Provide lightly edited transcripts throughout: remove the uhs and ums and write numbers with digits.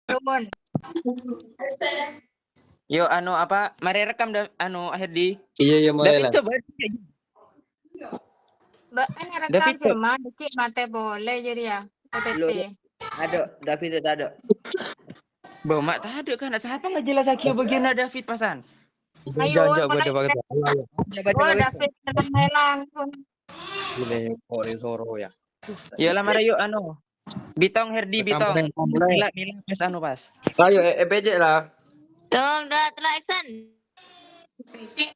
Turun. Yo, apa? Mari rekam Herdi. Iya, mulai David lah. coba. Mbak, ini rekam David coba. firman, dikit mate boleh jadi ya, PPT. Ada, David itu ada. Bawa mak tak ada kan? Siapa nggak jelas Akio bagian David pasan? Ayo, Jangan mulai. pada pakai Oh, David dengan langsung. Gile, kore soro ya. Ya lah mari yuk Bitong Herdi Bitong. Mila pas pas. Ayo EPJ lah. Tolong telah action.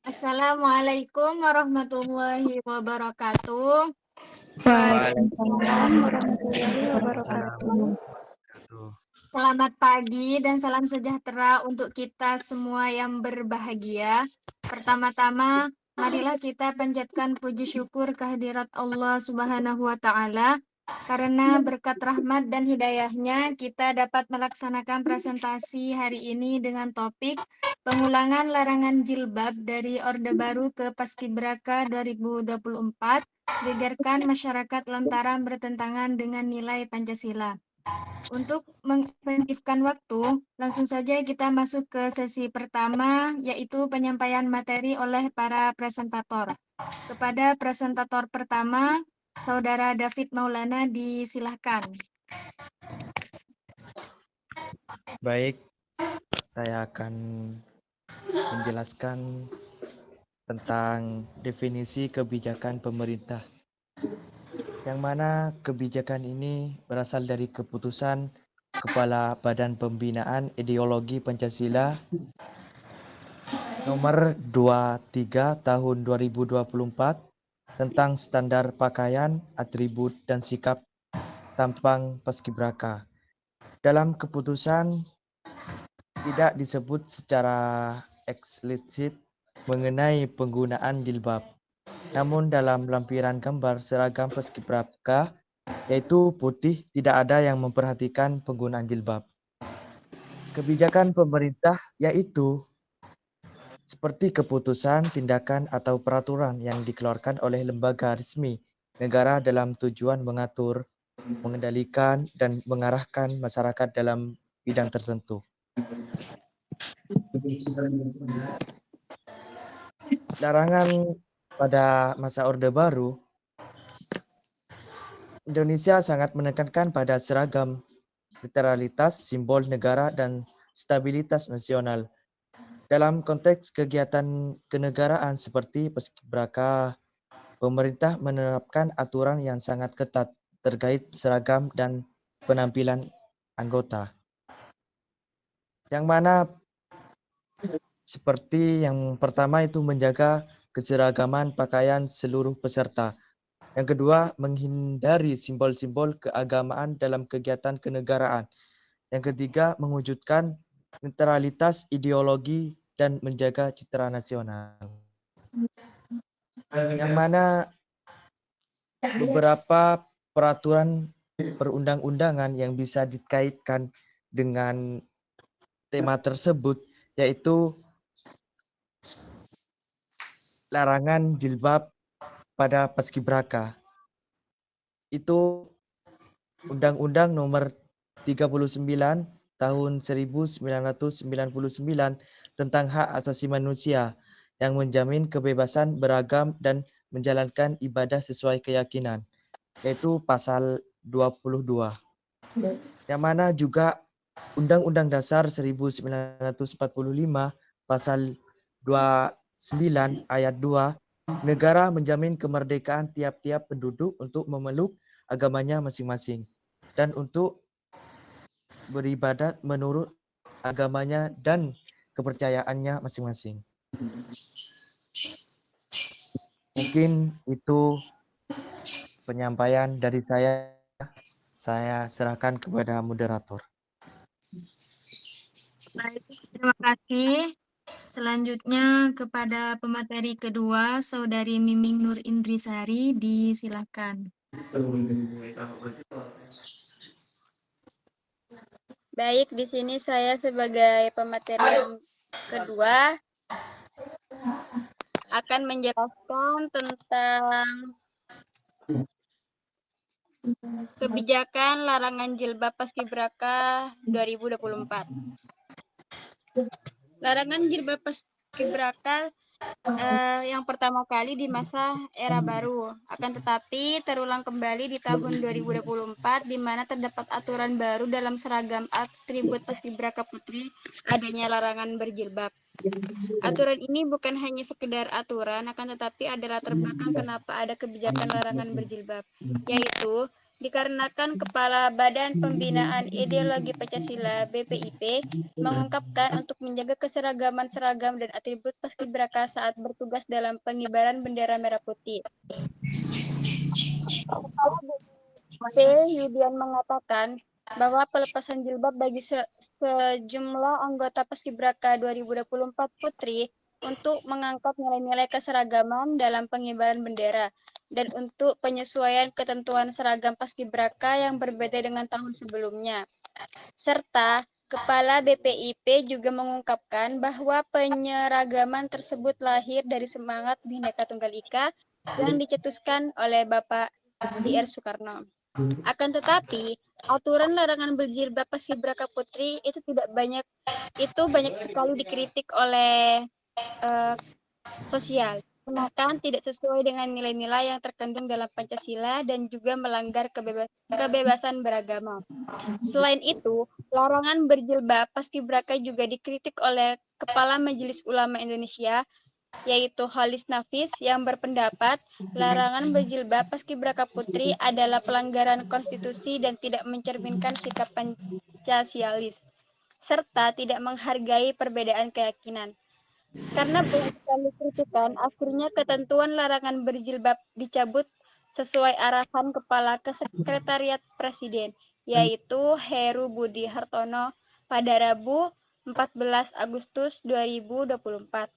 Assalamualaikum warahmatullahi wabarakatuh. Waalaikumsalam warahmatullahi wabarakatuh. Selamat pagi dan salam sejahtera untuk kita semua yang berbahagia. Pertama-tama, marilah kita panjatkan puji syukur kehadirat Allah Subhanahu wa Ta'ala. Karena berkat rahmat dan hidayahnya, kita dapat melaksanakan presentasi hari ini dengan topik pengulangan larangan jilbab dari Orde Baru ke Paskibraka 2024, gegerkan masyarakat lantaran bertentangan dengan nilai Pancasila. Untuk mengefektifkan waktu, langsung saja kita masuk ke sesi pertama, yaitu penyampaian materi oleh para presentator. Kepada presentator pertama, Saudara David Maulana, disilahkan. Baik, saya akan menjelaskan tentang definisi kebijakan pemerintah. Yang mana kebijakan ini berasal dari keputusan Kepala Badan Pembinaan Ideologi Pancasila nomor 23 tahun 2024 tentang standar pakaian, atribut, dan sikap tampang paskibraka. Dalam keputusan tidak disebut secara eksplisit mengenai penggunaan jilbab. Namun dalam lampiran gambar seragam paskibraka yaitu putih, tidak ada yang memperhatikan penggunaan jilbab. Kebijakan pemerintah yaitu seperti keputusan, tindakan, atau peraturan yang dikeluarkan oleh lembaga resmi negara dalam tujuan mengatur, mengendalikan, dan mengarahkan masyarakat dalam bidang tertentu. Larangan pada masa Orde Baru, Indonesia sangat menekankan pada seragam, netralitas, simbol negara, dan stabilitas nasional. Dalam konteks kegiatan kenegaraan seperti paskibraka, pemerintah menerapkan aturan yang sangat ketat terkait seragam dan penampilan anggota. Yang mana seperti yang pertama itu menjaga keseragaman pakaian seluruh peserta. Yang kedua, menghindari simbol-simbol keagamaan dalam kegiatan kenegaraan. Yang ketiga, mewujudkan netralitas ideologi dan menjaga citra nasional. Yang mana beberapa peraturan perundang-undangan yang bisa dikaitkan dengan tema tersebut, yaitu larangan jilbab pada paskibraka. Itu Undang-Undang Nomor 39 Tahun 1999 tentang Hak Asasi Manusia yang menjamin kebebasan beragam dan menjalankan ibadah sesuai keyakinan, yaitu pasal 22. Yang mana juga Undang-Undang Dasar 1945 pasal 29 ayat 2, negara menjamin kemerdekaan tiap-tiap penduduk untuk memeluk agamanya masing-masing dan untuk beribadat menurut agamanya dan kepercayaannya masing-masing. Mungkin itu penyampaian dari saya. Saya serahkan kepada moderator. Baik, terima kasih. Selanjutnya kepada pemateri kedua, Saudari Miming Nur Indrisari, disilakan. Baik, di sini saya sebagai pemateri yang kedua akan menjelaskan tentang Kebijakan larangan jilbab paskibraka 2024. Larangan jilbab paskibraka yang pertama kali di masa era baru. Akan tetapi terulang kembali di tahun 2024 di mana terdapat aturan baru dalam seragam atribut paskibraka putri adanya larangan berjilbab. Aturan ini bukan hanya sekedar aturan, akan tetapi ada latar belakang kenapa ada kebijakan larangan berjilbab, yaitu dikarenakan Kepala Badan Pembinaan Ideologi Pancasila (BPIP) mengungkapkan untuk menjaga keseragaman seragam dan atribut paskibraka saat bertugas dalam pengibaran bendera merah putih. Kepala BPIP Yudian mengatakan bahwa pelepasan jilbab bagi sejumlah anggota paskibraka 2024 putri untuk mengangkat nilai-nilai keseragaman dalam pengibaran bendera dan untuk penyesuaian ketentuan seragam paskibraka yang berbeda dengan tahun sebelumnya. Serta Kepala BPIP juga mengungkapkan bahwa penyeragaman tersebut lahir dari semangat Bhinneka Tunggal Ika yang dicetuskan oleh Bapak Dr. Soekarno. Akan tetapi, aturan larangan berjilbab paskibraka putri itu banyak sekali dikritik oleh sosial, bahkan tidak sesuai dengan nilai-nilai yang terkandung dalam Pancasila dan juga melanggar kebebasan beragama. Selain itu, larangan berjilbab paskibraka juga dikritik oleh Kepala Majelis Ulama Indonesia, yaitu Khalis Nafis, yang berpendapat larangan berjilbab paskibraka putri adalah pelanggaran konstitusi dan tidak mencerminkan sikap Pancasialis, serta tidak menghargai perbedaan keyakinan. Karena banyak sekali kritikan, akhirnya ketentuan larangan berjilbab dicabut sesuai arahan Kepala Sekretariat Presiden, yaitu Heru Budi Hartono pada Rabu 14 Agustus 2024.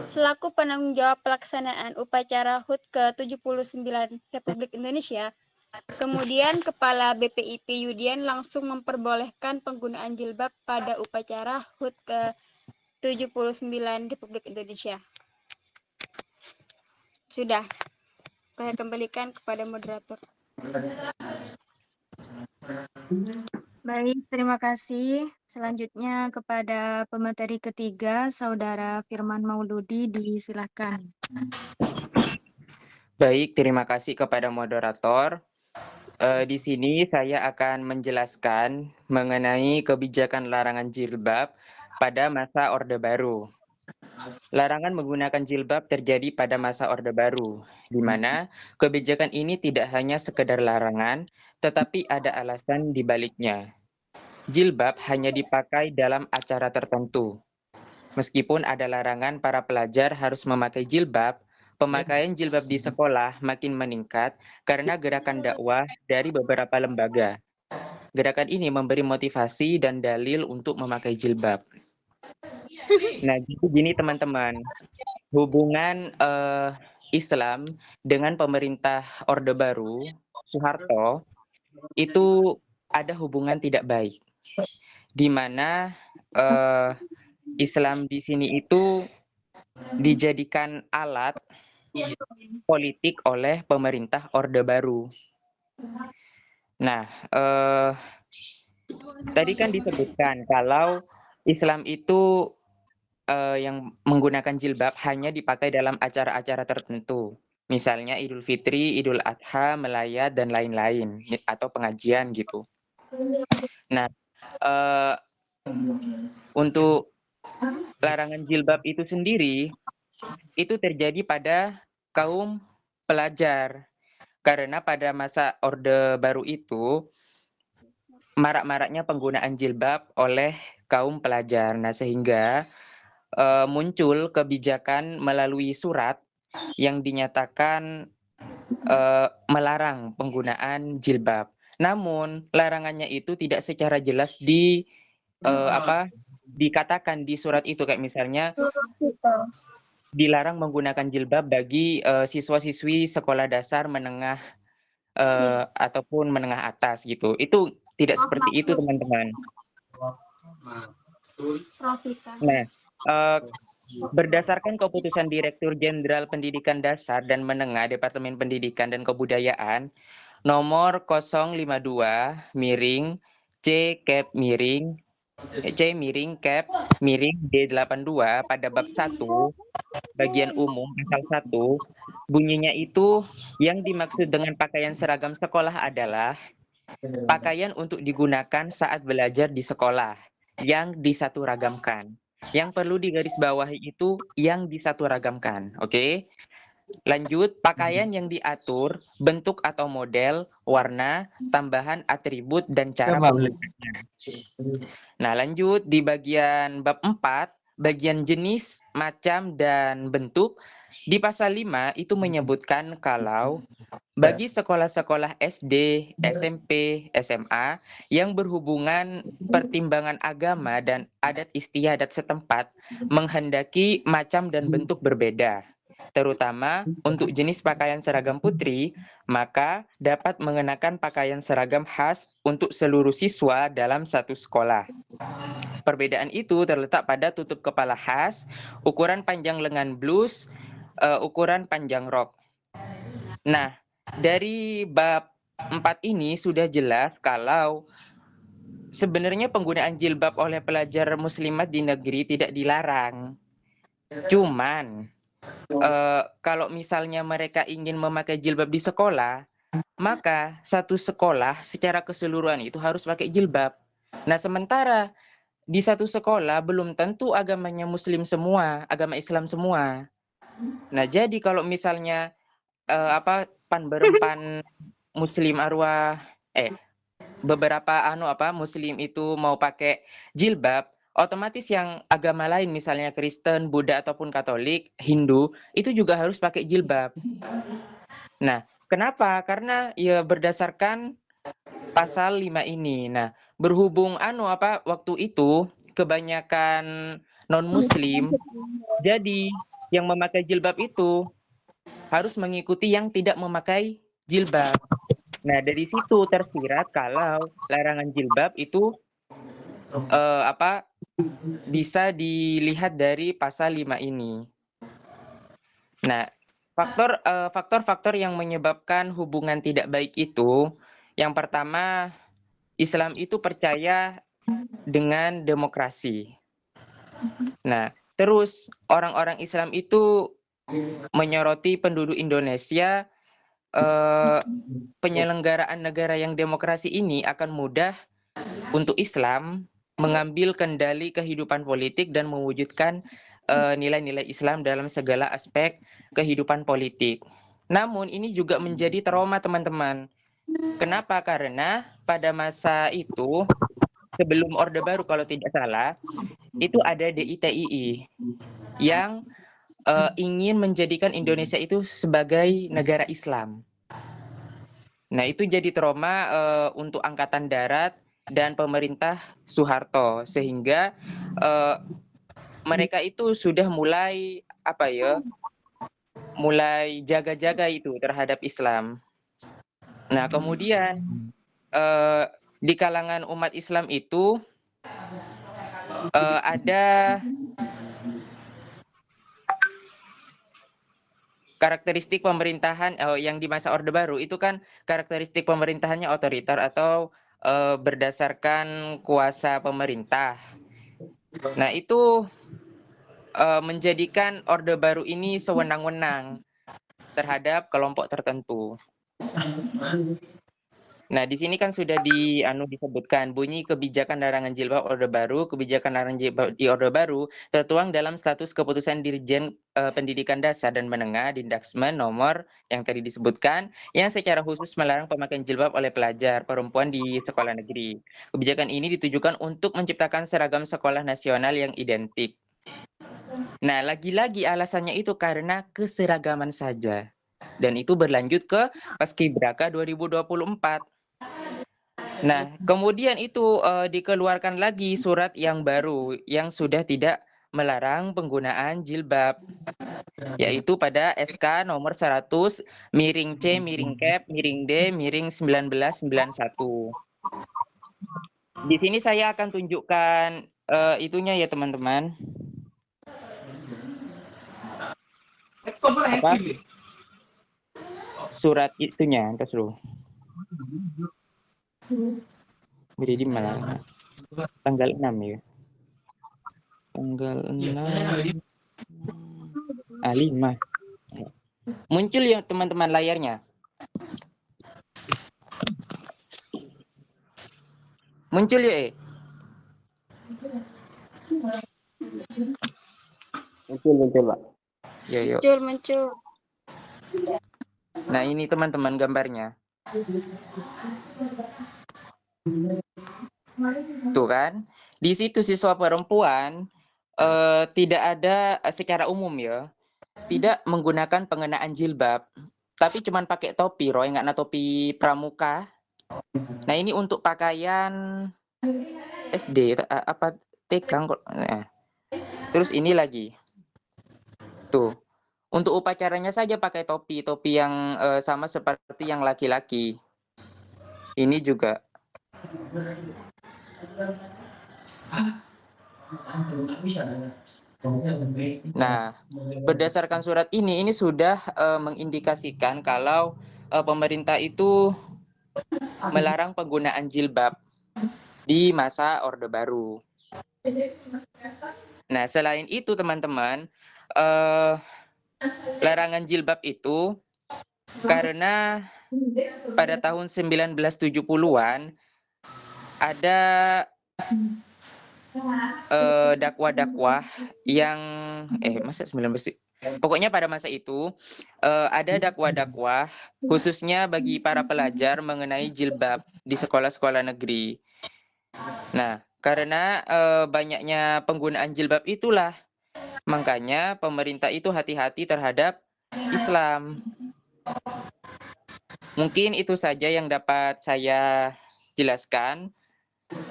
Selaku penanggung jawab pelaksanaan upacara HUT ke-79 Republik Indonesia, kemudian Kepala BPIP Yudian langsung memperbolehkan penggunaan jilbab pada upacara HUT ke-79 Republik Indonesia. Sudah, saya kembalikan kepada moderator. Baik, terima kasih. Selanjutnya kepada pemateri ketiga, Saudara Firman Mauludi, disilakan. Baik, terima kasih kepada moderator. Di sini saya akan menjelaskan mengenai kebijakan larangan jilbab pada masa Orde Baru. Larangan menggunakan jilbab terjadi pada masa Orde Baru, di mana kebijakan ini tidak hanya sekedar larangan, tetapi ada alasan di baliknya. Jilbab hanya dipakai dalam acara tertentu. Meskipun ada larangan para pelajar harus memakai jilbab, pemakaian jilbab di sekolah makin meningkat karena gerakan dakwah dari beberapa lembaga. Gerakan ini memberi motivasi dan dalil untuk memakai jilbab. Nah, gini teman-teman, hubungan Islam dengan pemerintah Orde Baru, Soeharto, itu ada hubungan tidak baik, di mana Islam di sini itu dijadikan alat politik oleh pemerintah Orde Baru. Nah, tadi kan disebutkan kalau Islam itu yang menggunakan jilbab hanya dipakai dalam acara-acara tertentu. Misalnya Idul Fitri, Idul Adha, Melayat, dan lain-lain, atau pengajian gitu. Nah, untuk larangan jilbab itu sendiri, itu terjadi pada kaum pelajar. Karena pada masa Orde Baru itu, marak-maraknya penggunaan jilbab oleh kaum pelajar. Nah, sehingga muncul kebijakan melalui surat yang dinyatakan melarang penggunaan jilbab. Namun, larangannya itu tidak secara jelas dikatakan di surat itu, kayak misalnya dilarang menggunakan jilbab bagi siswa-siswi sekolah dasar menengah ataupun menengah atas gitu. Itu tidak seperti itu, teman-teman. Nah, berdasarkan keputusan Direktur Jenderal Pendidikan Dasar dan Menengah Departemen Pendidikan dan Kebudayaan nomor 052 miring C cap miring C miring cap miring D82 pada bab 1 bagian umum pasal 1 bunyinya itu yang dimaksud dengan pakaian seragam sekolah adalah pakaian untuk digunakan saat belajar di sekolah yang disaturagamkan. Yang perlu digarisbawahi itu yang disaturagamkan, oke? Lanjut, pakaian yang diatur bentuk atau model, warna, tambahan atribut dan cara penggunaannya. Nah, lanjut di bagian bab 4, bagian jenis, macam dan bentuk di pasal 5 itu menyebutkan kalau bagi sekolah-sekolah SD, SMP, SMA yang berhubungan pertimbangan agama dan adat istiadat setempat menghendaki macam dan bentuk berbeda, terutama untuk jenis pakaian seragam putri, maka dapat mengenakan pakaian seragam khas untuk seluruh siswa dalam satu sekolah. Perbedaan itu terletak pada tutup kepala khas, ukuran panjang lengan blus, ukuran panjang rok. Nah, dari bab 4 ini sudah jelas kalau sebenarnya penggunaan jilbab oleh pelajar muslimat di negeri tidak dilarang. Cuman, kalau misalnya mereka ingin memakai jilbab di sekolah, maka satu sekolah secara keseluruhan itu harus pakai jilbab. Nah, sementara di satu sekolah belum tentu agamanya muslim semua, agama Islam semua. Nah, jadi kalau misalnya pan berempan muslim arwah beberapa muslim itu mau pakai jilbab, otomatis yang agama lain misalnya Kristen, Buddha ataupun Katolik, Hindu itu juga harus pakai jilbab. Nah, kenapa? Karena ya berdasarkan pasal 5 ini. Nah, berhubung waktu itu kebanyakan non-muslim, jadi yang memakai jilbab itu harus mengikuti yang tidak memakai jilbab. Nah, dari situ tersirat kalau larangan jilbab itu bisa dilihat dari pasal 5 ini. Nah, faktor-faktor yang menyebabkan hubungan tidak baik itu, yang pertama, Islam itu percaya dengan demokrasi. Nah, terus orang-orang Islam itu menyoroti penduduk Indonesia, penyelenggaraan negara yang demokrasi ini akan mudah untuk Islam mengambil kendali kehidupan politik dan mewujudkan nilai-nilai Islam dalam segala aspek kehidupan politik. Namun ini juga menjadi trauma teman-teman. Kenapa? Karena pada masa itu, sebelum Orde Baru kalau tidak salah, itu ada DITII yang ingin menjadikan Indonesia itu sebagai negara Islam. Nah, itu jadi trauma untuk Angkatan Darat dan pemerintah Soeharto, sehingga mereka itu sudah mulai mulai jaga-jaga itu terhadap Islam. Nah, kemudian di kalangan umat Islam itu ada karakteristik pemerintahan yang di masa Orde Baru itu kan karakteristik pemerintahannya otoriter atau berdasarkan kuasa pemerintah. Nah, itu menjadikan Orde Baru ini sewenang-wenang terhadap kelompok tertentu. Nah, di sini kan sudah disebutkan bunyi kebijakan larangan jilbab Orde Baru, kebijakan larangan jilbab di Orde Baru tertuang dalam status keputusan Dirjen Pendidikan Dasar dan Menengah Dindaksmen nomor yang tadi disebutkan yang secara khusus melarang pemakaian jilbab oleh pelajar perempuan di sekolah negeri. Kebijakan ini ditujukan untuk menciptakan seragam sekolah nasional yang identik. Nah, lagi-lagi alasannya itu karena keseragaman saja. Dan itu berlanjut ke Paskibraka 2024. Nah, kemudian itu dikeluarkan lagi surat yang baru yang sudah tidak melarang penggunaan jilbab, yaitu pada SK nomor 100 miring C miring cap miring D miring 1991. Di sini saya akan tunjukkan itunya ya teman-teman. Apa? Surat itunya, terus lu. Jadi malah tanggal 6 ya. Tanggal 6. 5. Muncul ya teman-teman layarnya. Muncul ya, Muncul, Pak. Yo. Muncul. Nah, ini teman-teman gambarnya. Tuh kan. Di situ siswa perempuan tidak ada secara umum ya. Tidak menggunakan pengenaan jilbab, tapi cuman pakai topi, Roy, nggak topi pramuka. Nah, ini untuk pakaian SD apa TK kok. Nah. Terus ini lagi. Tuh. Untuk upacaranya saja pakai topi yang sama seperti yang laki-laki. Ini juga. Nah, berdasarkan surat ini sudah mengindikasikan kalau pemerintah itu melarang penggunaan jilbab di masa Orde Baru. Nah, selain itu teman-teman, larangan jilbab itu karena pada tahun 1970-an ada dakwah-dakwah yang masa 19 pokoknya pada masa itu ada dakwah-dakwah khususnya bagi para pelajar mengenai jilbab di sekolah-sekolah negeri. Nah, karena banyaknya penggunaan jilbab itulah makanya pemerintah itu hati-hati terhadap Islam. Mungkin itu saja yang dapat saya jelaskan.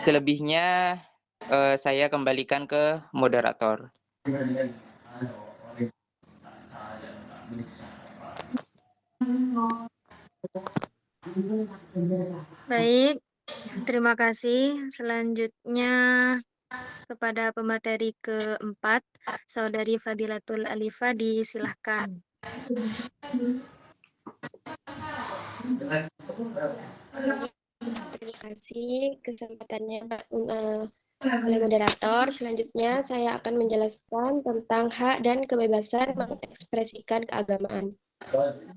Selebihnya saya kembalikan ke moderator. Baik, terima kasih. Selanjutnya kepada pemateri keempat, Saudari Fadilatul Alifa, disilahkan. Terima kasih kesempatannya Pak oleh moderator. Selanjutnya saya akan menjelaskan tentang hak dan kebebasan mengekspresikan keagamaan.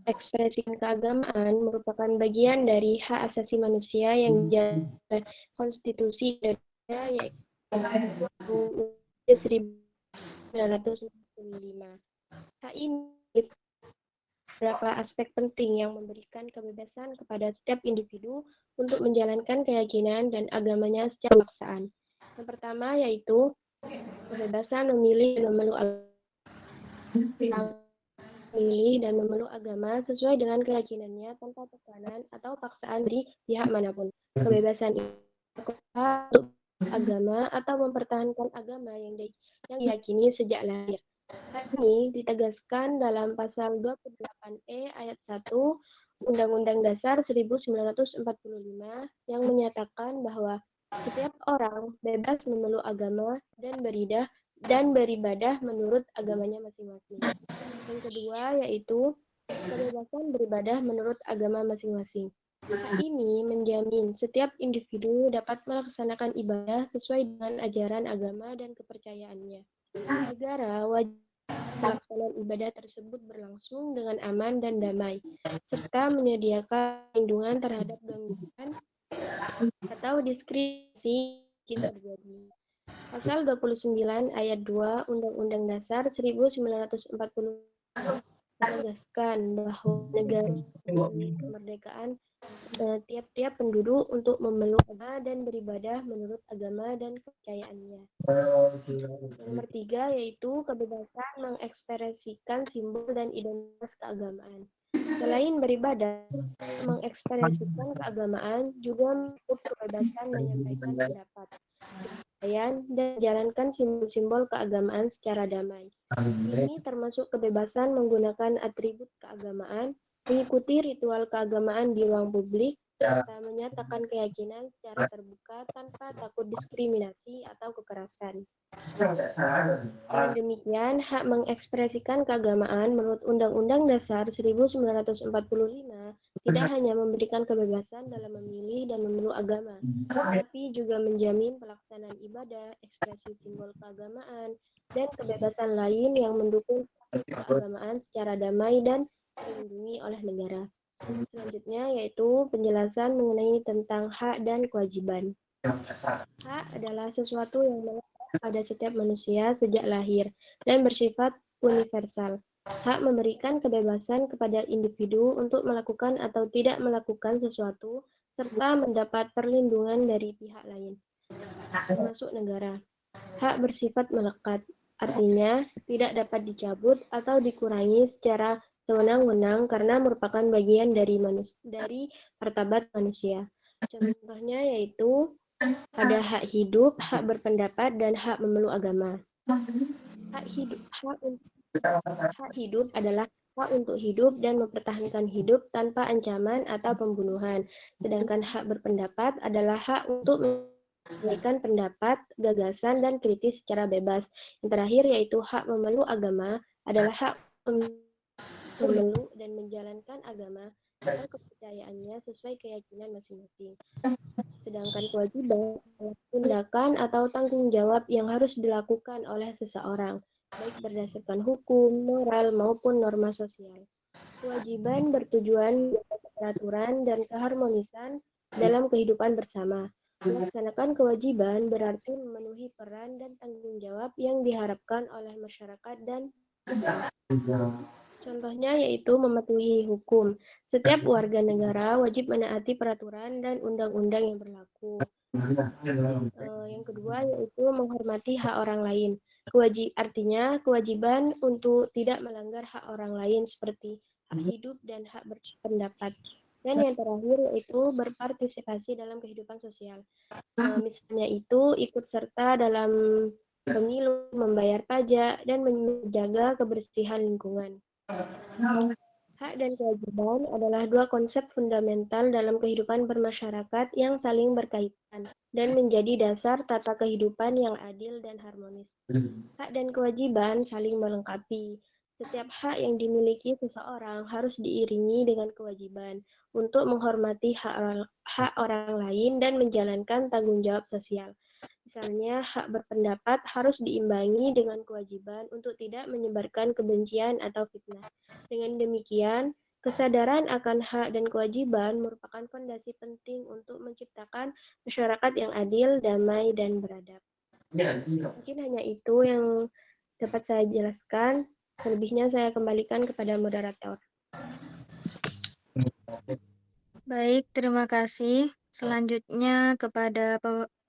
Ekspresikan keagamaan merupakan bagian dari hak asasi manusia yang dijamin oleh Konstitusi Indonesia yaitu 1945. Hak ini beberapa aspek penting yang memberikan kebebasan kepada setiap individu untuk menjalankan keyakinan dan agamanya secara maksaan. Yang pertama yaitu kebebasan memilih dan memeluk agama sesuai dengan keyakinannya tanpa tekanan atau paksaan dari pihak manapun. Kebebasan itu untuk agama atau mempertahankan agama yang diyakini sejak lahir. Hal ini ditegaskan dalam pasal 28E ayat 1 Undang-Undang Dasar 1945 yang menyatakan bahwa setiap orang bebas memeluk agama dan beribadah menurut agamanya masing-masing. Yang kedua yaitu kebebasan beribadah menurut agama masing-masing. Hal ini menjamin setiap individu dapat melaksanakan ibadah sesuai dengan ajaran agama dan kepercayaannya. Negara wajib pelaksanaan ibadah tersebut berlangsung dengan aman dan damai, serta menyediakan perlindungan terhadap gangguan atau diskriminasi jika terjadi. Pasal 29 ayat 2 Undang-Undang Dasar 1945 menegaskan bahwa negara memiliki kemerdekaan tiap-tiap penduduk untuk memeluk agama dan beribadah menurut agama dan kepercayaannya. Nomor 3 yaitu kebebasan mengekspresikan simbol dan identitas keagamaan. Selain beribadah, mengekspresikan keagamaan juga menutup kebebasan menyampaikan pendapat, kepercayaan, dan menjalankan simbol-simbol keagamaan secara damai. Ini termasuk kebebasan menggunakan atribut keagamaan, mengikuti ritual keagamaan di ruang publik, serta menyatakan keyakinan secara terbuka tanpa takut diskriminasi atau kekerasan. Dengan demikian, hak mengekspresikan keagamaan menurut Undang-Undang Dasar 1945 tidak hanya memberikan kebebasan dalam memilih dan memeluk agama, tapi juga menjamin pelaksanaan ibadah, ekspresi simbol keagamaan, dan kebebasan lain yang mendukung keagamaan secara damai dan dilindungi oleh negara. Selanjutnya yaitu penjelasan mengenai tentang hak dan kewajiban. Hak adalah sesuatu yang melekat pada setiap manusia sejak lahir dan bersifat universal. Hak memberikan kebebasan kepada individu untuk melakukan atau tidak melakukan sesuatu serta mendapat perlindungan dari pihak lain, termasuk negara. Hak bersifat melekat, artinya tidak dapat dicabut atau dikurangi secara sewenang-wenang karena merupakan bagian dari martabat manusia. Contohnya yaitu ada hak hidup, hak berpendapat, dan hak memeluk agama. Hak hidup adalah hak untuk hidup dan mempertahankan hidup tanpa ancaman atau pembunuhan. Sedangkan hak berpendapat adalah hak untuk menyampaikan pendapat, gagasan, dan kritis secara bebas. Yang terakhir yaitu hak memeluk agama adalah hak memeluk dan menjalankan agama atau kepercayaannya sesuai keyakinan masing-masing. Sedangkan kewajiban adalah tindakan atau tanggung jawab yang harus dilakukan oleh seseorang, baik berdasarkan hukum, moral, maupun norma sosial. Kewajiban bertujuan menjaga peraturan dan keharmonisan dalam kehidupan bersama. Melaksanakan kewajiban berarti memenuhi peran dan tanggung jawab yang diharapkan oleh masyarakat dan kita. Contohnya yaitu mematuhi hukum. Setiap warga negara wajib menaati peraturan dan undang-undang yang berlaku. Yang kedua yaitu menghormati hak orang lain. Artinya kewajiban untuk tidak melanggar hak orang lain seperti hak hidup dan hak berpendapat. Dan yang terakhir yaitu berpartisipasi dalam kehidupan sosial. Misalnya itu ikut serta dalam pemilu, membayar pajak, dan menjaga kebersihan lingkungan. Hak dan kewajiban adalah dua konsep fundamental dalam kehidupan bermasyarakat yang saling berkaitan dan menjadi dasar tata kehidupan yang adil dan harmonis. Hak dan kewajiban saling melengkapi. Setiap hak yang dimiliki seseorang harus diiringi dengan kewajiban untuk menghormati hak orang lain dan menjalankan tanggung jawab sosial. Misalnya, hak berpendapat harus diimbangi dengan kewajiban untuk tidak menyebarkan kebencian atau fitnah. Dengan demikian, kesadaran akan hak dan kewajiban merupakan fondasi penting untuk menciptakan masyarakat yang adil, damai, dan beradab. Mungkin hanya itu yang dapat saya jelaskan. Selebihnya saya kembalikan kepada moderator. Baik, terima kasih. Selanjutnya kepada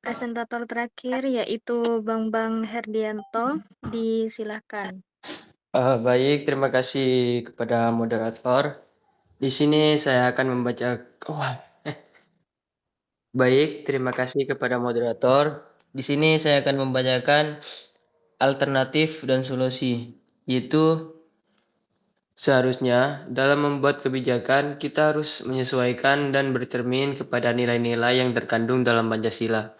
presentator terakhir yaitu Bang Herdianto, disilahkan. Baik, terima kasih kepada moderator. Di sini saya akan membaca. Baik, terima kasih kepada moderator. Di sini saya akan membacakan alternatif dan solusi, yaitu seharusnya dalam membuat kebijakan kita harus menyesuaikan dan bercermin kepada nilai-nilai yang terkandung dalam Pancasila,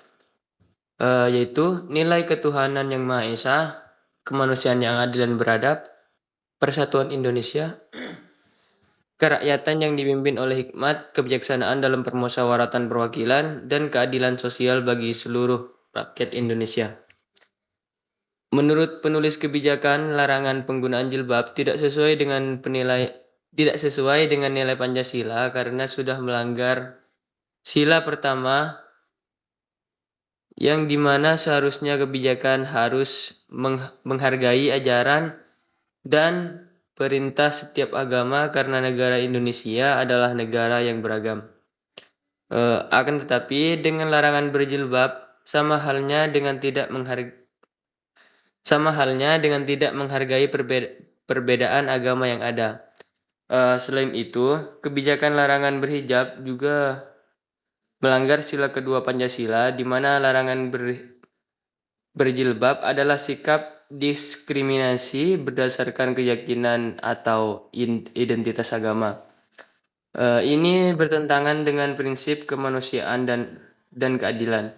yaitu nilai ketuhanan yang Maha Esa, kemanusiaan yang adil dan beradab, persatuan Indonesia, kerakyatan yang dipimpin oleh hikmat, kebijaksanaan dalam permusyawaratan perwakilan, dan keadilan sosial bagi seluruh rakyat Indonesia. Menurut penulis kebijakan, larangan penggunaan jilbab tidak sesuai dengan nilai Pancasila karena sudah melanggar sila pertama yang dimana seharusnya kebijakan harus menghargai ajaran dan perintah setiap agama karena negara Indonesia adalah negara yang beragam. Akan tetapi dengan larangan berjilbab sama halnya dengan tidak menghargai perbedaan agama yang ada. Selain itu, kebijakan larangan berhijab juga melanggar sila kedua Pancasila, di mana larangan berjilbab adalah sikap diskriminasi berdasarkan keyakinan atau identitas agama. Ini bertentangan dengan prinsip kemanusiaan dan keadilan,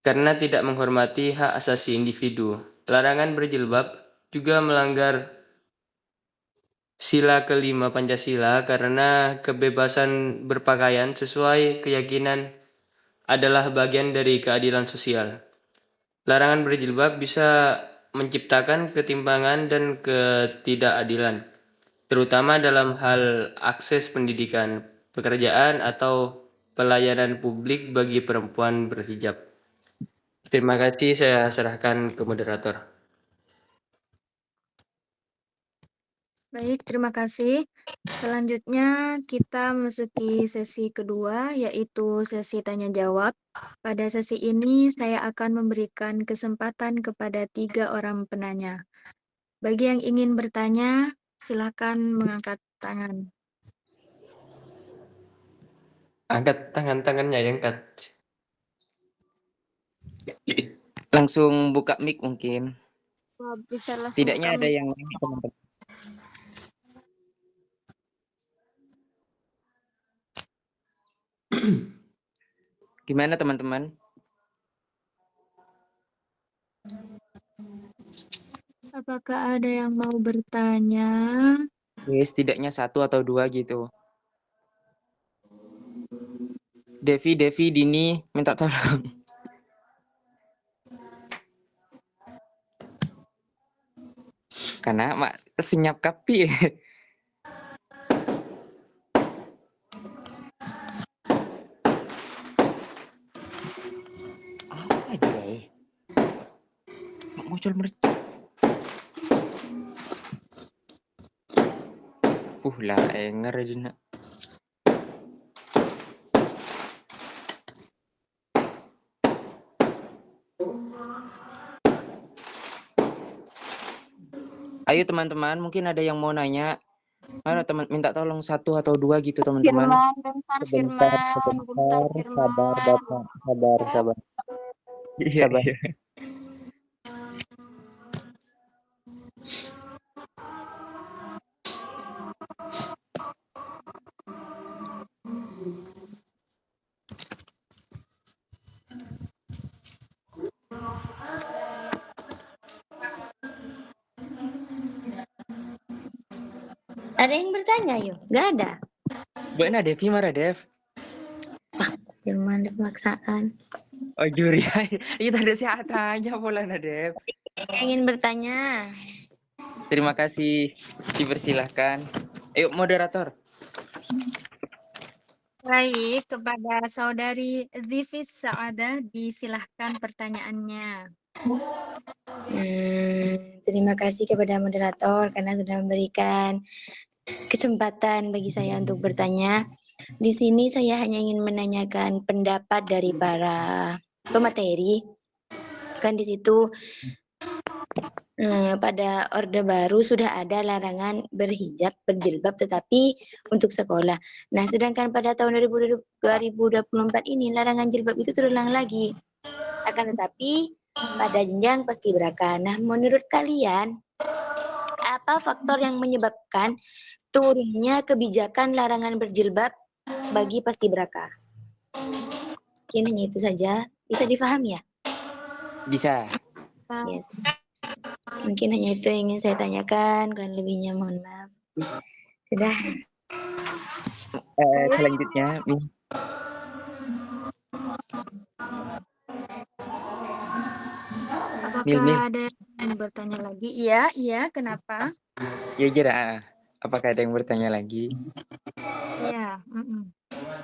karena tidak menghormati hak asasi individu. Larangan berjilbab juga melanggar sila kelima Pancasila karena kebebasan berpakaian sesuai keyakinan adalah bagian dari keadilan sosial. Larangan berjilbab bisa menciptakan ketimpangan dan ketidakadilan, terutama dalam hal akses pendidikan, pekerjaan, atau pelayanan publik bagi perempuan berhijab. Terima kasih, saya serahkan ke moderator. Baik, terima kasih. Selanjutnya kita memasuki sesi kedua, yaitu sesi tanya jawab. Pada sesi ini saya akan memberikan kesempatan kepada 3 orang penanya. Bagi yang ingin bertanya, silakan mengangkat tangan. Angkat tangannya yang angkat. Langsung buka mic mungkin. Bisa langsung Setidaknya ada kami. yang nanya, teman-teman. Gimana teman-teman? Apakah ada yang mau bertanya? Setidaknya 1 atau 2 gitu. Devi, Dini, minta tolong. Karena mak senyap kapi. Apa aja ya? Mak muncul mercik. Lah enger dina. Ayo teman-teman, mungkin ada yang mau nanya. Mana teman minta tolong 1 atau 2 gitu teman-teman. Bentar, Sebentar, sabar Bapak, sabar. Iya, Sabar. iya. Ada yang bertanya yuk? Gak ada. Mbak Devi marah, Dev. Firman pemaksaan. Oh juri, kita ada siapa tanya pola Dev. Yang ingin bertanya. Terima kasih, dipersilahkan. Ayo moderator. Baik, kepada Saudari Zifis Saada, disilahkan pertanyaannya. Terima kasih kepada moderator karena sudah memberikan kesempatan bagi saya untuk bertanya. Di sini saya hanya ingin menanyakan pendapat dari para pemateri. Kan di situ pada Orde Baru sudah ada larangan berjilbab tetapi untuk sekolah. Nah, sedangkan pada tahun 2024 ini larangan jilbab itu terulang lagi. Akan tetapi pada jenjang paskibraka. Nah, menurut kalian apa faktor yang menyebabkan turunnya kebijakan larangan berjilbab bagi paskibraka? Mungkin hanya itu saja. Bisa difahami ya? Bisa. Yes. Mungkin hanya itu yang ingin saya tanyakan, kurang lebihnya mohon maaf. Sudah. Selanjutnya, Apakah ada yang bertanya lagi? Iya, kenapa? Ya Jera, apakah ada yang bertanya lagi? Iya,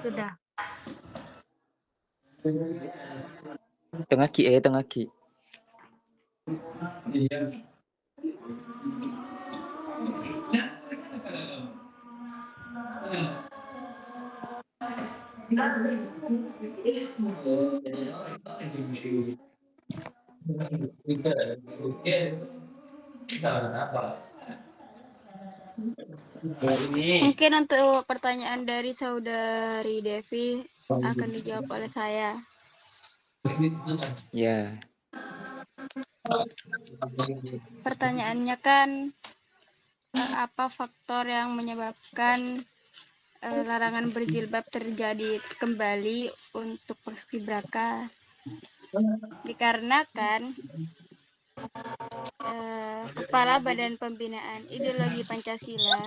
sudah. Tengah ki. Mungkin untuk pertanyaan dari Saudari Devi akan dijawab oleh saya. Ya. Pertanyaannya kan apa faktor yang menyebabkan larangan berjilbab terjadi kembali untuk paskibraka dikarenakan Kepala Badan Pembinaan Ideologi Pancasila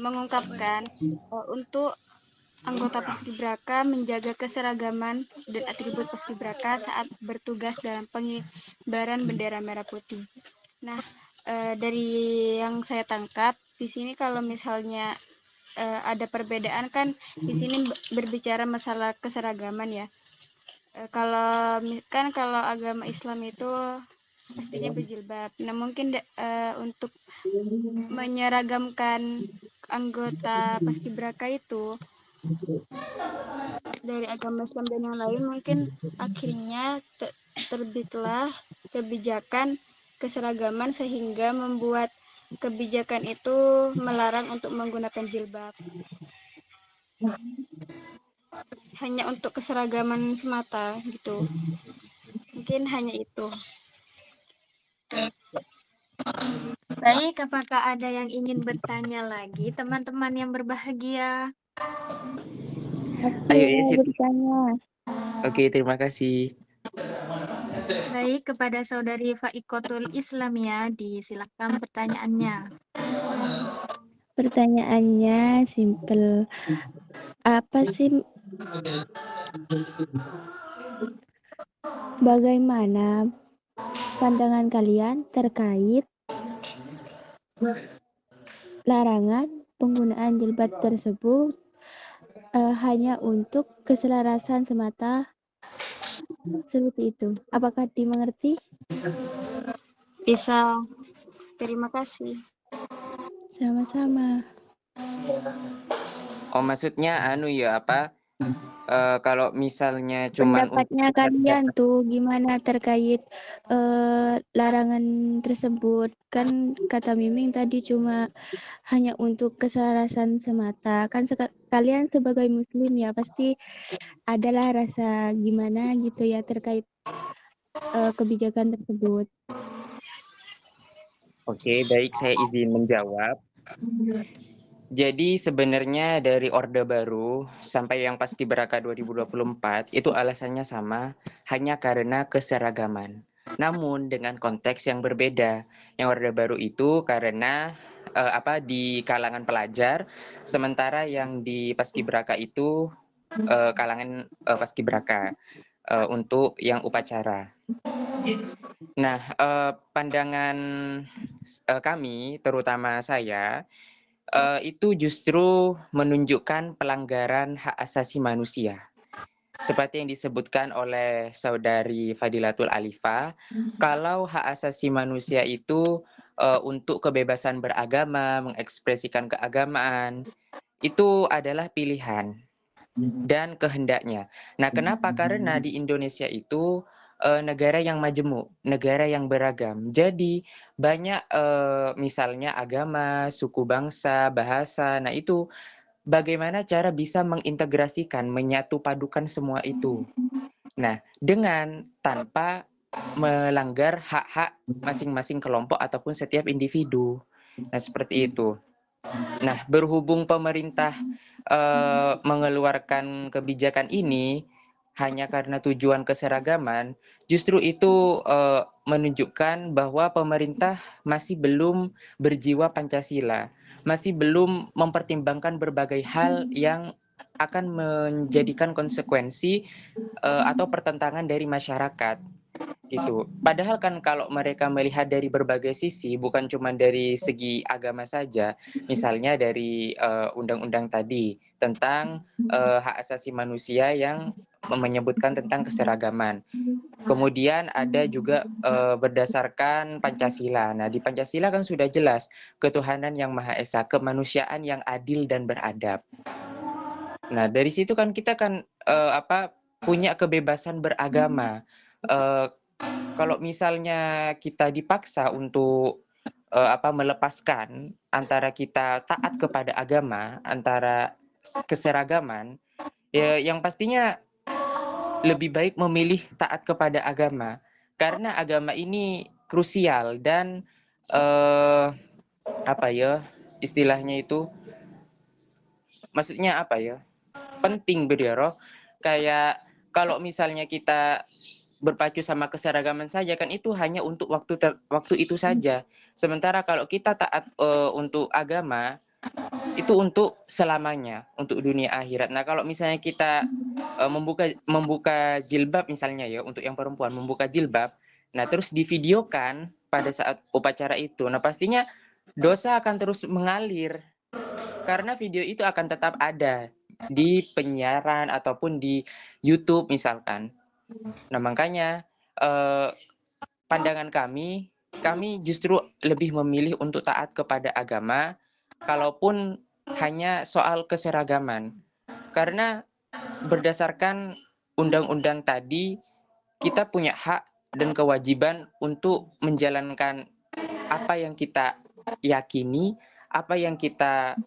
mengungkapkan untuk anggota paskibraka menjaga keseragaman dan atribut paskibraka saat bertugas dalam pengibaran bendera merah putih. Nah, dari yang saya tangkap di sini kalau misalnya ada perbedaan kan di sini berbicara masalah keseragaman ya. Kalau agama Islam itu pastinya berjilbab. Nah, mungkin untuk menyeragamkan anggota paskibraka itu dari agama Islam dan yang lain, mungkin akhirnya terbitlah kebijakan keseragaman sehingga membuat kebijakan itu melarang untuk menggunakan jilbab. Hanya untuk keseragaman semata gitu. Mungkin hanya itu. Baik, apakah ada yang ingin bertanya lagi, teman-teman yang berbahagia? Ayo ya, Siti. bertanya. Oke, terima kasih. Baik, kepada Saudari Faikotul Islamia, disilakan pertanyaannya. Pertanyaannya simpel. Apa sih bagaimana pandangan kalian terkait larangan penggunaan jilbab tersebut hanya untuk keselarasan semata seperti itu? Apakah dimengerti? Bisa. Terima kasih. Sama-sama. Oh, maksudnya kalau misalnya cuman untuk Pendapatnya kalian tuh gimana terkait larangan tersebut? Kan kata Miming tadi cuma hanya untuk keselarasan semata. Kan kalian sebagai muslim ya pasti adalah rasa gimana gitu ya terkait kebijakan tersebut. Oke, baik, saya izin menjawab. Jadi sebenarnya dari Orde Baru sampai yang Paskibraka 2024 itu alasannya sama, hanya karena keseragaman. Namun dengan konteks yang berbeda. Yang Orde Baru itu karena di kalangan pelajar, sementara yang di Paskibraka itu kalangan Paskibraka untuk yang upacara. Nah, pandangan kami, terutama saya, itu justru menunjukkan pelanggaran hak asasi manusia. Seperti yang disebutkan oleh Saudari Fadilatul Alifah, kalau hak asasi manusia itu untuk kebebasan beragama, mengekspresikan keagamaan, itu adalah pilihan dan kehendaknya. Nah, kenapa? Karena di Indonesia itu negara yang majemuk, negara yang beragam. Jadi banyak misalnya agama, suku bangsa, bahasa. Nah, itu bagaimana cara bisa mengintegrasikan, menyatu padukan semua itu. Nah, dengan tanpa melanggar hak-hak masing-masing kelompok ataupun setiap individu. Nah, seperti itu. Nah, berhubung pemerintah mengeluarkan kebijakan ini hanya karena tujuan keseragaman, justru itu menunjukkan bahwa pemerintah masih belum berjiwa Pancasila, masih belum mempertimbangkan berbagai hal yang akan menjadikan konsekuensi atau pertentangan dari masyarakat. Gitu. Padahal kan kalau mereka melihat dari berbagai sisi, bukan cuma dari segi agama saja, misalnya dari undang-undang tadi tentang hak asasi manusia yang menyebutkan tentang keseragaman. Kemudian ada juga berdasarkan Pancasila. Nah, di Pancasila kan sudah jelas ketuhanan yang Maha Esa, kemanusiaan yang adil dan beradab. Nah, dari situ kan kita kan punya kebebasan beragama. Kalau misalnya kita dipaksa untuk melepaskan antara kita taat kepada agama, antara keseragaman, ya yang pastinya lebih baik memilih taat kepada agama. Karena agama ini krusial dan istilahnya itu maksudnya apa ya, penting beliau. Kayak kalau misalnya kita berpacu sama keseragaman saja kan itu hanya untuk waktu itu saja. Sementara kalau kita taat, untuk agama, itu untuk selamanya, untuk dunia akhirat. Nah, kalau misalnya kita, membuka jilbab misalnya ya, untuk yang perempuan membuka jilbab, nah terus divideokan pada saat upacara itu, nah pastinya dosa akan terus mengalir, karena video itu akan tetap ada di penyiaran ataupun di YouTube misalkan. Nah, makanya, pandangan kami justru lebih memilih untuk taat kepada agama, kalaupun hanya soal keseragaman. Karena berdasarkan undang-undang tadi, kita punya hak dan kewajiban untuk menjalankan apa yang kita yakini, apa yang kita,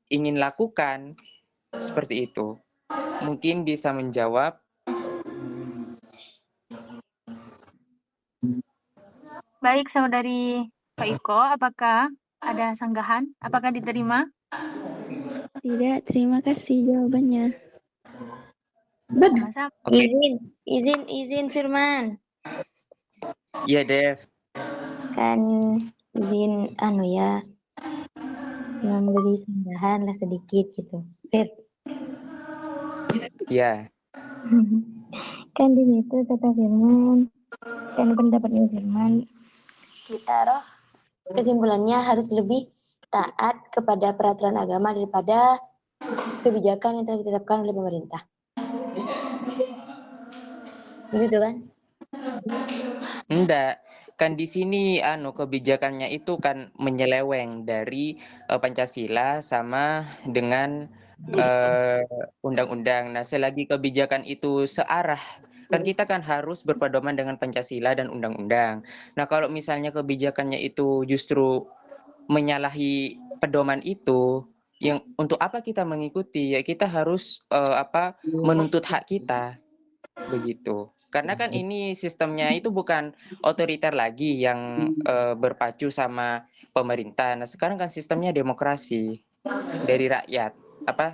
ingin lakukan, seperti itu. Mungkin bisa menjawab. Baik, saudari Pak Iko, apakah ada sanggahan? Apakah diterima? Tidak, terima kasih jawabannya. Sama-sama. Oke. Izin Firman. Iya, Dev. Kan izin ya, memberi sanggahan lah sedikit gitu. Fir. Iya. Kan di situ kata Firman, kan pendapatnya Firman, kita kesimpulannya harus lebih taat kepada peraturan agama daripada kebijakan yang telah ditetapkan oleh pemerintah. Gitu kan? Enggak, kan di sini kebijakannya itu kan menyeleweng dari, Pancasila sama dengan, undang-undang. Nah, selagi kebijakan itu searah, kan kita kan harus berpedoman dengan Pancasila dan undang-undang. Nah, kalau misalnya kebijakannya itu justru menyalahi pedoman itu, yang untuk apa kita mengikuti? Ya kita harus, menuntut hak kita, begitu. Karena kan ini sistemnya itu bukan otoriter lagi yang, berpacu sama pemerintah. Nah, sekarang kan sistemnya demokrasi, dari rakyat,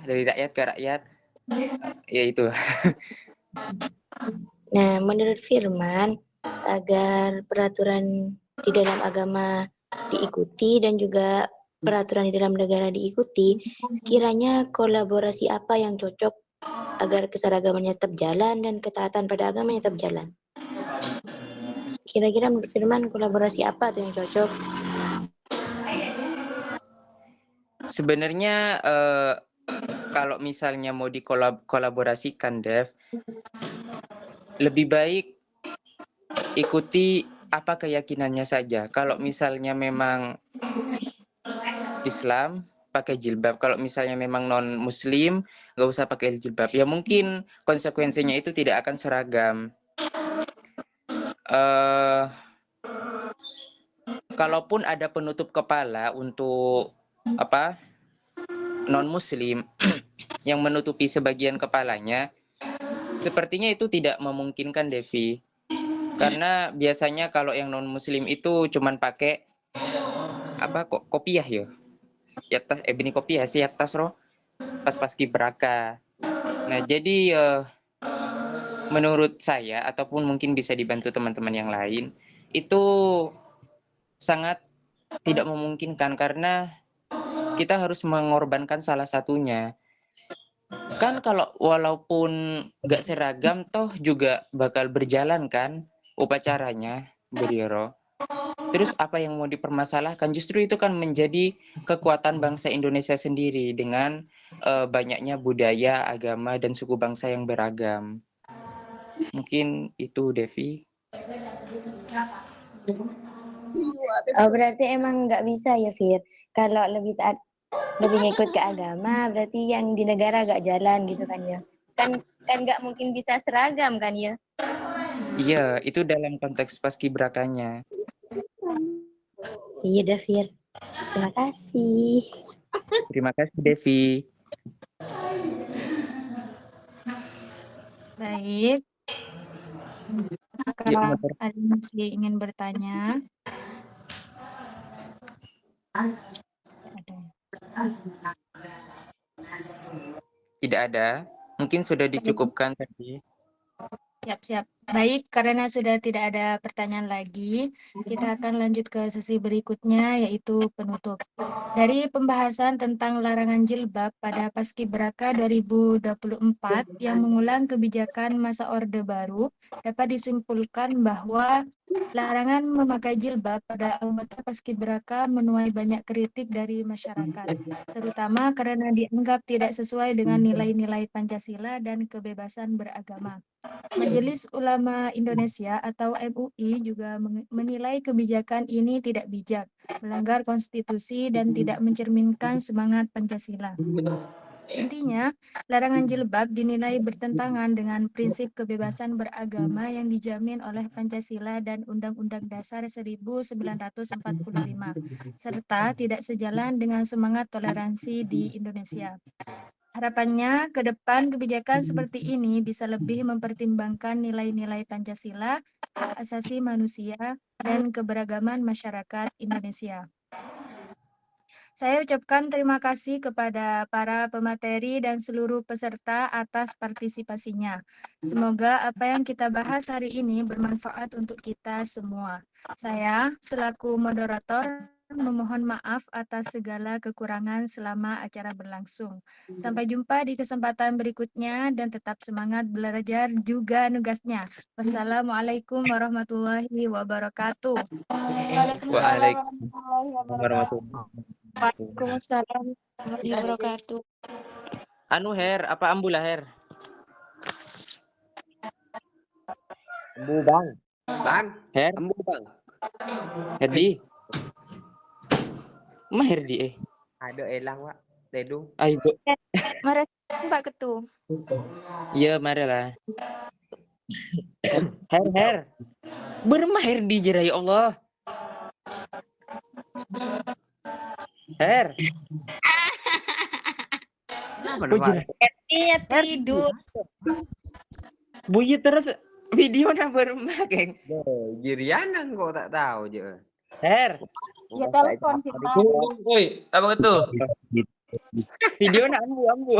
dari rakyat ke rakyat, ya itu. Nah, menurut Firman, agar peraturan di dalam agama diikuti dan juga peraturan di dalam negara diikuti, sekiranya kolaborasi apa yang cocok agar keseragamannya tetap jalan dan ketaatan pada agamanya tetap jalan? Kira-kira menurut Firman kolaborasi apa tuh yang cocok? Sebenarnya, kalau misalnya mau kolaborasikan, Dev, lebih baik ikuti apa keyakinannya saja. Kalau misalnya memang Islam, pakai jilbab. Kalau misalnya memang non-muslim, nggak usah pakai jilbab. Ya mungkin konsekuensinya itu tidak akan seragam. Kalaupun ada penutup kepala untuk non-muslim yang menutupi sebagian kepalanya, sepertinya itu tidak memungkinkan, Devi. Karena biasanya kalau yang non-muslim itu cuman pakai kopiah ya. Ya tas bini kopiah sih atas roh pas paskibraka. Nah, jadi menurut saya ataupun mungkin bisa dibantu teman-teman yang lain, itu sangat tidak memungkinkan karena kita harus mengorbankan salah satunya. Kan kalau walaupun nggak seragam toh juga bakal berjalan kan upacaranya, Berioro. Terus apa yang mau dipermasalahkan? Justru itu kan menjadi kekuatan bangsa Indonesia sendiri dengan banyaknya budaya, agama, dan suku bangsa yang beragam. Mungkin itu, Devi. Oh, berarti emang nggak bisa ya, Fir? Kalau lebih taat, lebih ngikut ke agama, berarti yang di negara nggak jalan gitu kan ya? Kan nggak mungkin bisa seragam kan ya? Iya, itu dalam konteks paskibrakanya. Iya, dah, Fir. Terima kasih. Terima kasih, Devi. Baik. Apakah ada yang masih ingin bertanya? Ada. Tidak ada. Mungkin sudah dicukupkan tadi. Siap-siap. Baik, karena sudah tidak ada pertanyaan lagi, kita akan lanjut ke sesi berikutnya, yaitu penutup. Dari pembahasan tentang larangan jilbab pada Paskibraka 2024 yang mengulang kebijakan masa Orde Baru, dapat disimpulkan bahwa larangan memakai jilbab pada anggota Paskibraka menuai banyak kritik dari masyarakat, terutama karena dianggap tidak sesuai dengan nilai-nilai Pancasila dan kebebasan beragama. Majelis Ulama Indonesia atau MUI juga menilai kebijakan ini tidak bijak, melanggar konstitusi dan tidak mencerminkan semangat Pancasila. Intinya, larangan jilbab dinilai bertentangan dengan prinsip kebebasan beragama yang dijamin oleh Pancasila dan Undang-Undang Dasar 1945, serta tidak sejalan dengan semangat toleransi di Indonesia. Harapannya, ke depan kebijakan seperti ini bisa lebih mempertimbangkan nilai-nilai Pancasila, hak asasi manusia, dan keberagaman masyarakat Indonesia. Saya ucapkan terima kasih kepada para pemateri dan seluruh peserta atas partisipasinya. Semoga apa yang kita bahas hari ini bermanfaat untuk kita semua. Saya, selaku moderator, memohon maaf atas segala kekurangan selama acara berlangsung. Sampai jumpa di kesempatan berikutnya dan tetap semangat belajar juga nugasnya. Wassalamualaikum warahmatullahi wabarakatuh. Waalaikumsalam warahmatullahi wabarakatuh. Warahmatullahi Waalaikumsalam warahmatullahi wabarakatuh. Anu Her, apa ambu lah Her? Ambu bang. Bang, Her, ambu bang. Herdi. Mah Herdi Ada elang wak. Tedu. Ayo. Mari Pak Ketua. Iya, mari lah. Her. Bermah Herdi jera ya Allah. Her. Bujur. Iya tidur. Buyi terus video na bermah geng. Girianan kok tak tahu je. Her. Ya telepon kita. Woi, apa itu? Video na ambu.